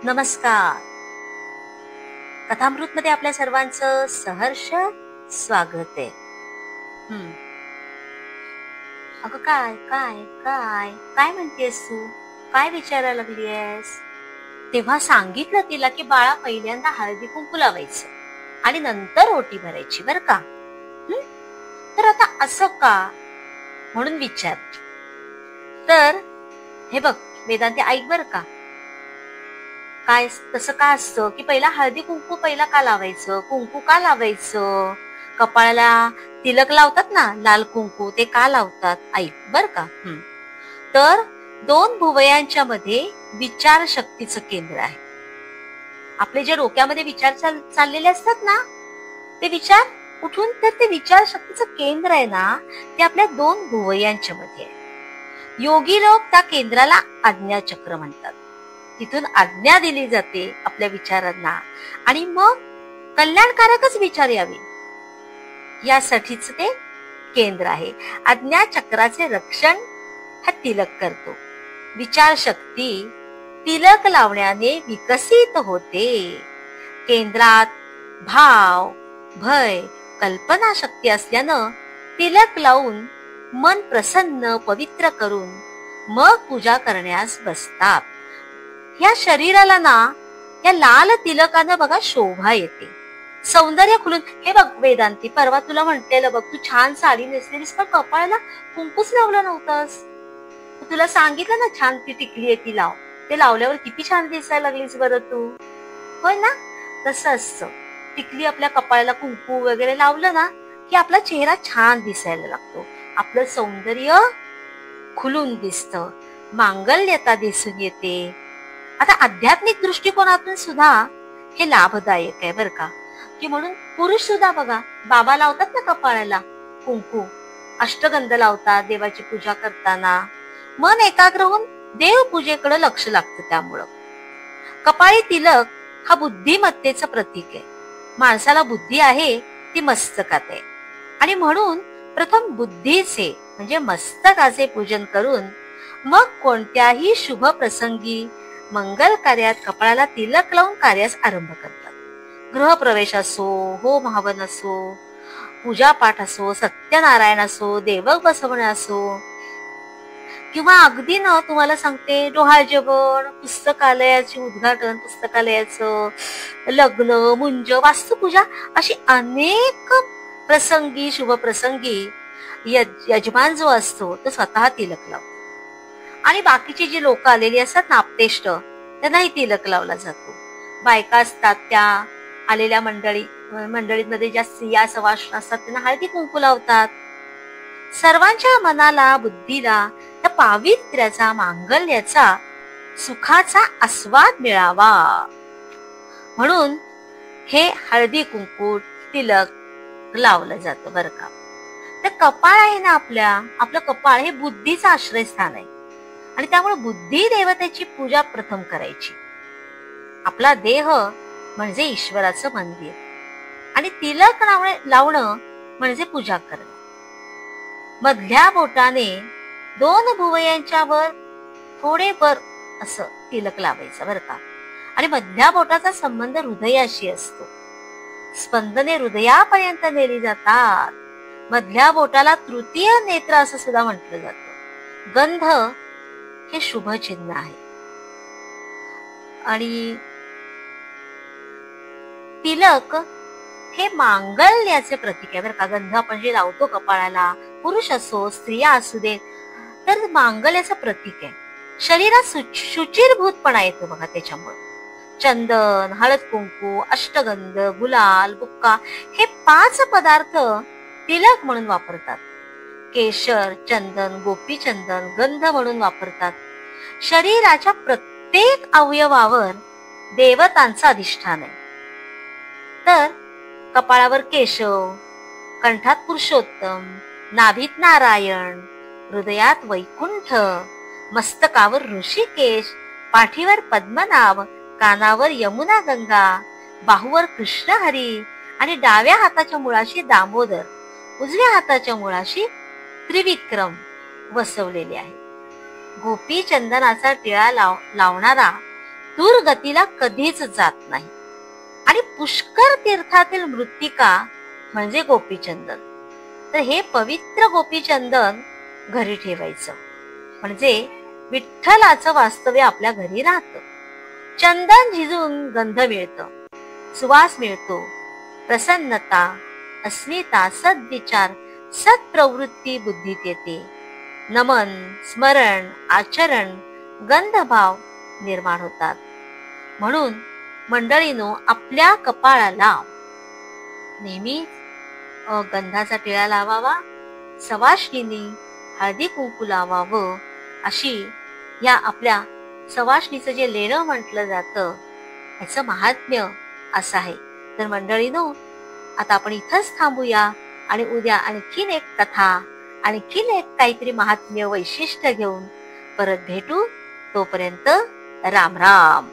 नमस्कार. कथामृत मध्ये आपल्या सर्वांचं सहर्ष स्वागत आहे. अगं काय काय काय काय म्हणतेस तू? काय विचारायला लागली आहेस? तेव्हा सांगितलं तिला की बाळा पहिल्यांदा हळदी कुंकू लावायचं आणि नंतर ओटी भरायची बर का. तर आता असं का म्हणून विचार. तर हे बघ वेदांती, ऐक बर का. काय तसं का असतं की पहिला हळदी कुंकू पहिला का लावायचं, कुंकू का लावायचं, कपाळाला तिलक लावतात ना लाल कुंकू, ते का लावतात ऐक बर का. तर दोन भुवयांच्या मध्ये विचार शक्तीचं केंद्र आहे. आपले जे डोक्यामध्ये विचार चाललेले असतात ना, ते विचार कुठून, तर ते विचार शक्तीचं केंद्र आहे ना, ते आपल्या दोन भुवयांच्या मध्ये आहे. योगी लोक त्या केंद्राला आज्ञाचक्र म्हणतात. तिथून आज्ञा दिली जाते आपल्या विचारांना आणि मग कल्याणकारकच विचार यावे यासाठीच ते केंद्र आहे. आज्ञाचक्राचे रक्षण हा तिलक करतो. विचार शक्ती तिलक लावण्याने विकसित होते. केंद्रात भाव, भय, कल्पना शक्ती असल्यानं तिलक लावून मन प्रसन्न पवित्र करून मग पूजा करण्यास बसतात. या शरीराला ना या लाल तिलकानं बघा शोभा येते, सौंदर्य खुलून. हे बघ वेदांती, परवा तुला म्हटलेलं बघ, तू छान साडी नेसलेलीस पण कपाळाला कुंकूच लावलं नव्हतंस. तुला सांगितलं ना छान ती टिकली आहे ती लाव. ते लावल्यावर किती छान दिसायला लागलीस बरं तू, होय ना. तसं असतं, टिकली आपल्या कपाळाला कुंकू वगैरे लावलं ना की आपला चेहरा छान दिसायला लागतो, आपलं सौंदर्य खुलून दिसतं, मांगल्यता दिसून येते. आता आध्यात्मिक दृष्टिकोनातून सुद्धा हे लाभदायक आहे बर का. की म्हणून पुरुष सुद्धा बघा बाबा लावतात ना कपाळाला कुंकू, अष्टगंध लावतात देवाची पूजा करताना. मन एकाग्र होऊन देवपूजेकडे लक्ष लागतं. त्यामुळं कपाळी तिलक हा बुद्धिमत्तेचं प्रतीक आहे. माणसाला बुद्धी आहे ती मस्तकात आहे आणि म्हणून प्रथम बुद्धीचे म्हणजे मस्तकाचे पूजन करून मग कोणत्याही शुभ प्रसंगी मंगल कार्यात कपाळाला तिलक लावून कार्यास आरंभ करतात. गृहप्रवेश असो, होम हवन असो, पूजापाठ असो, सत्यनारायण असो, देवक बसवणे असो, किंवा अगदी न तुम्हाला सांगते डोहाळ जेवण, पुस्तकालयाचे उद्घाटन, पुस्तकालयाचं लग्न, मुंज, वास्तुपूजा, अशी अनेक प्रसंगी शुभ प्रसंगी यजमान जो असतो तो स्वतः तिलक लावतो आणि बाकीची जी लोक आलेली असतात ना आपतेष्ट, त्यांनाही तिलक लावला जातो. बायका असतात त्या आलेल्या मंडळीमध्ये ज्या स्त्रिया सवाष्ण असतात त्यांना हळदी कुंकू लावतात. सर्वांच्या मनाला बुद्धीला त्या पावित्र्याचा मांगल्याचा सुखाचा आस्वाद मिळावा म्हणून हे हळदी कुंकू तिलक लावलं जातं बरं का. तर कपाळ आहे ना आपलं कपाळ हे बुद्धीचं आश्रयस्थान आहे आणि त्यामुळे बुद्धी देवतेची पूजा प्रथम करायची. आपला देह म्हणजे ईश्वराचं मंदिर आणि तिलक लावणं म्हणजे पूजा करणं. मधल्या बोटाने दोन भुवयांच्या वर थोडे वर असं तिलक लावायचं बरं का. आणि मधल्या बोटाचा संबंध हृदयाशी असतो. स्पंदने हृदयापर्यंत नेली जातात. मधल्या बोटाला तृतीय नेत्र असं सुद्धा म्हटलं जातं. गंध हे शुभ चिन्ह आहे आणि तिलक हे मांगल्याचे प्रतीक आहे बरं का. गंध आपण जे लावतो कपाळाला, पुरुष असो स्त्रिया असू दे, तर मांगल्याचं प्रतीक आहे. शरीरात शुचिरभूतपणा येतो बघा त्याच्यामुळे. चंदन, हळद कुंकू, अष्टगंध, गुलाल, बुक्का हे 5 पदार्थ तिलक म्हणून वापरतात. केशर, चंदन, गोपी चंदन गंध म्हणून वापरतात. शरीराच्या प्रत्येक अवयवावर देवतांचं अधिष्ठान आहे. तर कपाळावर केशव, कंठात पुरुषोत्तम, नाभीत नारायण, हृदयात वैकुंठ, मस्तकावर ऋषिकेश, पाठीवर पद्मनाभ, कानावर यमुना गंगा, बाहूवर कृष्ण हरी आणि डाव्या हाताच्या मुळाशी दामोदर, उजव्या हाताच्या मुळाशी त्रिविक्रम वसवलेले आहे. गोपी चंदनाचा टिळा लावणारा दुर्गतीला कधीच जात नाही. आणि पुष्कर तीर्थातील मृत्तिका म्हणजे गोपीचंदन. तर हे पवित्र गोपीचंदन घरी ठेवायचं, म्हणजे विठ्ठलाचं वास्तव्य आपल्या घरी राहतं. चंदन झिजून गंध मिळतं, सुवास मिळतो, प्रसन्नता, अस्मिता, सद्विचार, सत्प्रवृत्ती बुद्धीत येते. नमन, स्मरण, आचरण, गंधभाव निर्माण होतात. म्हणून मंडळीनो, आपल्या कपाळाला नेहमी गंधाचा टिळा लावावा, सवाष्णीने हळदी कुंकू लावावं. अशी या आपल्या सवाष्णीचं जे लेणं म्हटलं जातं याचं महात्म्य असं आहे. तर मंडळीनो, आता आपण इथंच थांबूया आणि उद्या आणखीन एक कथा, आणखीन एक काहीतरी महात्म्य वैशिष्ट्य घेऊन परत भेटू. तोपर्यंत राम राम.